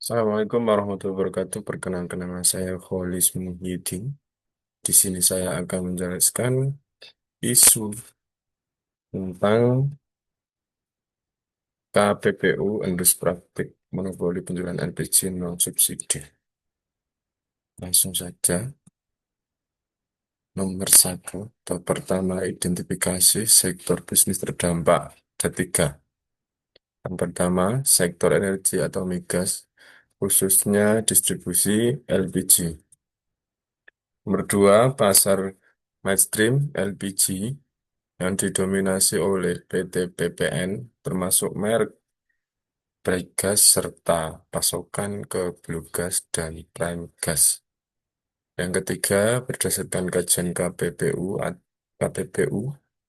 Assalamualaikum warahmatullahi wabarakatuh. Perkenalkan nama saya Kholis Muhyiddin. Di sini saya akan menjelaskan isu tentang KPPU endus praktik monopoli penjualan LPG non subsidi. Langsung saja. Nomor satu, atau pertama, identifikasi sektor bisnis terdampak. Ada tiga. Yang pertama, sektor energi atau migas, khususnya distribusi LPG. Nomor dua, pasar mainstream LPG yang didominasi oleh PT PPN, termasuk merek Bright serta pasokan ke Blue Gas dan Prime Gas. Yang ketiga, berdasarkan kajian KPPU,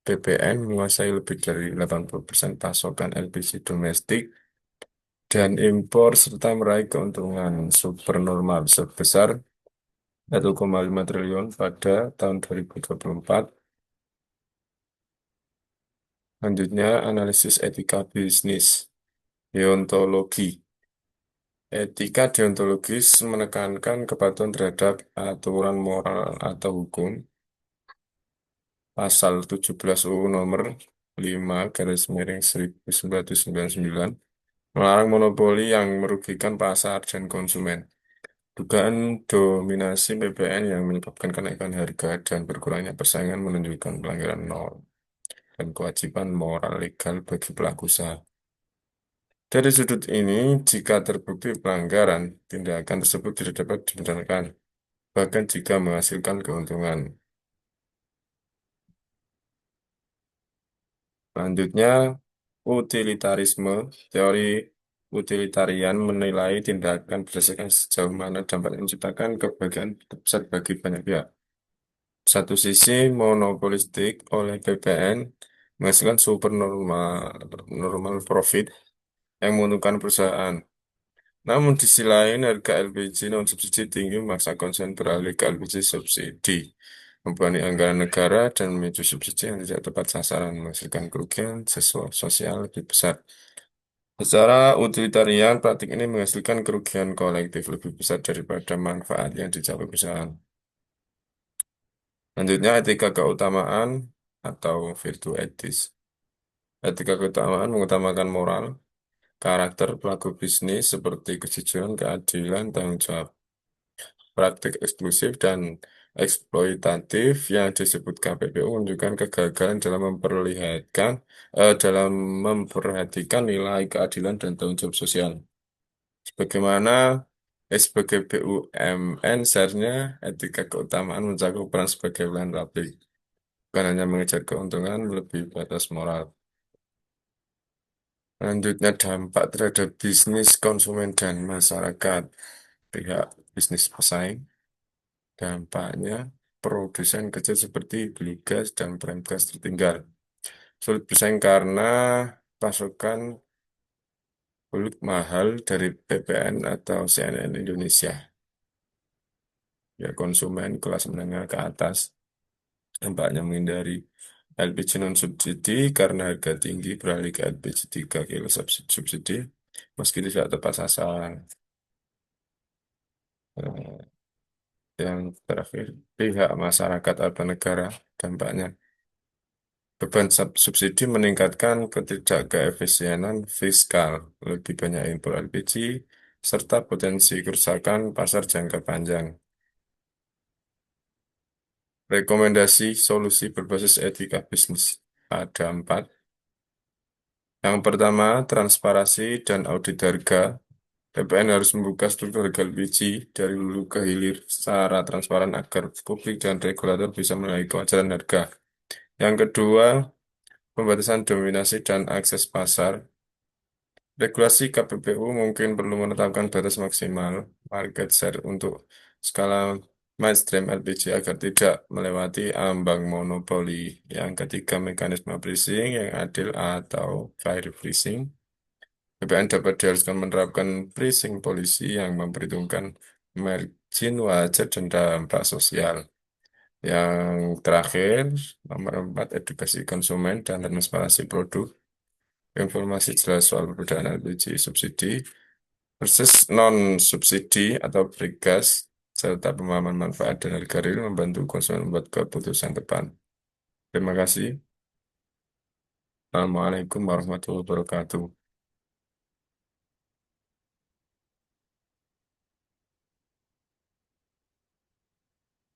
PPN menguasai lebih dari 80% pasokan LPG domestik dan impor serta meraih keuntungan supernormal sebesar 1,5 triliun pada tahun 2024. Selanjutnya, analisis etika bisnis. Deontologi. Etika deontologis menekankan kepatuhan terhadap aturan moral atau hukum. Pasal 17 UU nomor 5 garis miring 1999 melarang monopoli yang merugikan pasar dan konsumen. Dugaan dominasi PPN yang menyebabkan kenaikan harga dan berkurangnya persaingan menunjukkan pelanggaran norm dan kewajiban moral legal bagi pelaku usaha. Dari sudut ini, jika terbukti pelanggaran, tindakan tersebut tidak dapat dibenarkan, bahkan jika menghasilkan keuntungan. Selanjutnya, utilitarisme. Teori utilitarian menilai tindakan berdasarkan sejauh mana dapat menciptakan kebahagiaan terbesar bagi banyak pihak. Satu sisi, monopolistik oleh PPN menghasilkan super normal profit yang menguntungkan perusahaan. Namun di sisi lain, harga LPG non-subsidi tinggi memaksa konsumen beralih ke LPG subsidi, membebani anggaran negara dan memicu subsidi yang tidak tepat sasaran, menghasilkan kerugian sosial lebih besar. Secara utilitarian, praktik ini menghasilkan kerugian kolektif lebih besar daripada manfaat yang dicapai perusahaan. Selanjutnya, etika keutamaan atau virtu etis. Etika keutamaan mengutamakan moral, karakter pelaku bisnis seperti kejujuran, keadilan, tanggung jawab. Praktik eksklusif dan eksploitatif yang disebut KPPU menunjukkan kegagalan dalam memperhatikan nilai keadilan dan tanggung jawab sosial. Sebagaimana sebagai BUMN, seharusnya etika keutamaan mencakup peran sebagai pelayan publik, bukan hanya mengejar keuntungan lebih batas moral. Selanjutnya, dampak terhadap bisnis, konsumen, dan masyarakat. Pihak bisnis pesaing. Dampaknya, produsen kecil seperti Blue Gas dan Prime Gas tertinggal. Sulit bersaing karena pasokan kulit mahal dari PPN atau CNN Indonesia. Ya, konsumen kelas menengah ke atas dampaknya menghindari LPG non-subsidi karena harga tinggi beralih ke LPG 3 kilo subsidi meski tidak tepat sasaran. Eh, Yang terakhir, pihak masyarakat atau negara dampaknya. Beban subsidi meningkatkan ketidakefisienan fiskal, lebih banyak impor LPG, serta potensi kerusakan pasar jangka panjang. Rekomendasi solusi berbasis etika bisnis ada empat. Yang pertama, transparansi dan audit harga. PPN harus membuka struktur harga LPG dari hulu ke hilir secara transparan agar publik dan regulator bisa menilai kewajaran harga. Yang kedua, pembatasan dominasi dan akses pasar. Regulasi KPPU mungkin perlu menetapkan batas maksimal market share untuk skala mainstream LPG agar tidak melewati ambang monopoli. Yang ketiga, mekanisme pricing yang adil atau fair pricing. BPN dapat diharuskan menerapkan pricing polisi yang memperhitungkan margin wajar dan dampak sosial. Yang terakhir, nomor 4, edukasi konsumen dan transparansi produk. Informasi jelas soal perbedaan LPG subsidi versus non-subsidi atau free gas, serta pemahaman manfaat dan harga real membantu konsumen membuat keputusan tepat. Terima kasih. Assalamualaikum warahmatullahi wabarakatuh.